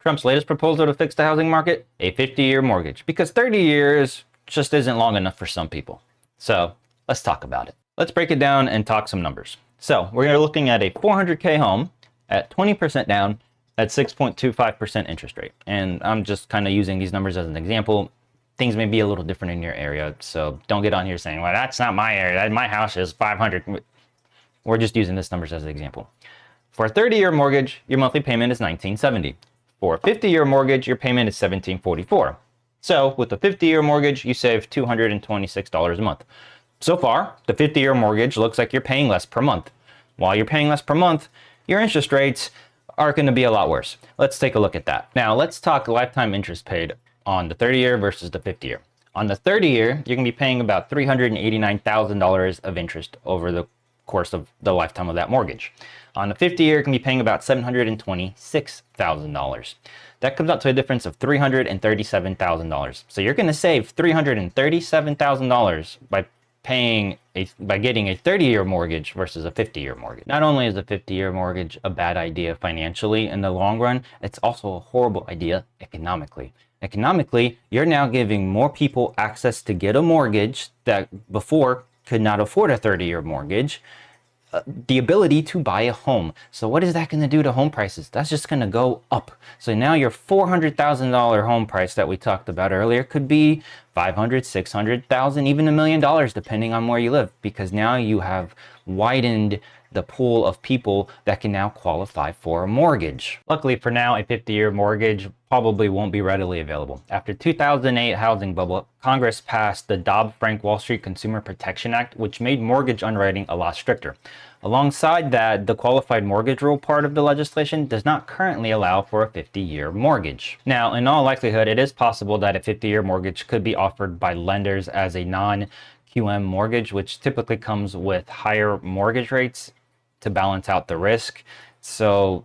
Trump's latest proposal to fix the housing market? A 50-year mortgage. Because 30 years just isn't long enough for some people. So let's talk about it. Let's break it down and talk some numbers. So we're looking at a 400K home at 20% down at 6.25% interest rate. And I'm just kind of using these numbers as an example. Things may be a little different in your area. So don't get on here saying, well, that's not my area. My house is 500. We're just using this numbers as an example. For a 30-year mortgage, your monthly payment is $19.70. For a 50-year mortgage, your payment is $17.44. So with a 50-year mortgage, you save $226 a month. So far, the 50-year mortgage looks like you're paying less per month. While you're paying less per month, your interest rates are going to be a lot worse. Let's take a look at that. Now, let's talk lifetime interest paid on the 30-year versus the 50-year. On the 30-year, you're going to be paying about $389,000 of interest over the course of the lifetime of that mortgage. On the 50-year, you can be paying about $726,000. That comes out to a difference of $337,000. So you're going to save $337,000 by getting a 30-year mortgage versus a 50-year mortgage. Not only is a 50-year mortgage a bad idea financially in the long run, it's also a horrible idea economically. Economically, you're now giving more people access to get a mortgage that before could not afford a 30-year mortgage, the ability to buy a home. So what is that going to do to home prices? That's just going to go up. So now your $400,000 home price that we talked about earlier could be $500,000, $600,000, even $1 million, depending on where you live, because now you have widened the pool of people that can now qualify for a mortgage. Luckily for now, a 50-year mortgage probably won't be readily available. After 2008 housing bubble, Congress passed the Dodd-Frank Wall Street Consumer Protection Act, which made mortgage underwriting a lot stricter. Alongside that, the qualified mortgage rule part of the legislation does not currently allow for a 50-year mortgage. Now, in all likelihood, it is possible that a 50-year mortgage could be offered by lenders as a non-QM mortgage, which typically comes with higher mortgage rates to balance out the risk. So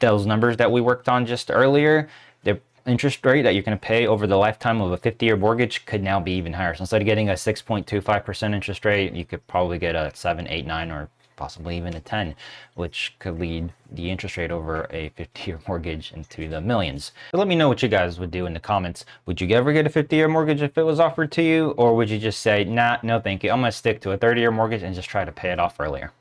those numbers that we worked on just earlier, the interest rate that you're going to pay over the lifetime of a 50-year mortgage could now be even higher. So instead of getting a 6.25% interest rate, you could probably get a 7, 8, 9, or possibly even a 10, which could lead the interest rate over a 50-year mortgage into the millions. So let me know what you guys would do in the comments. Would you ever get a 50-year mortgage if it was offered to you? Or would you just say, nah, no thank you, I'm going to stick to a 30-year mortgage and just try to pay it off earlier?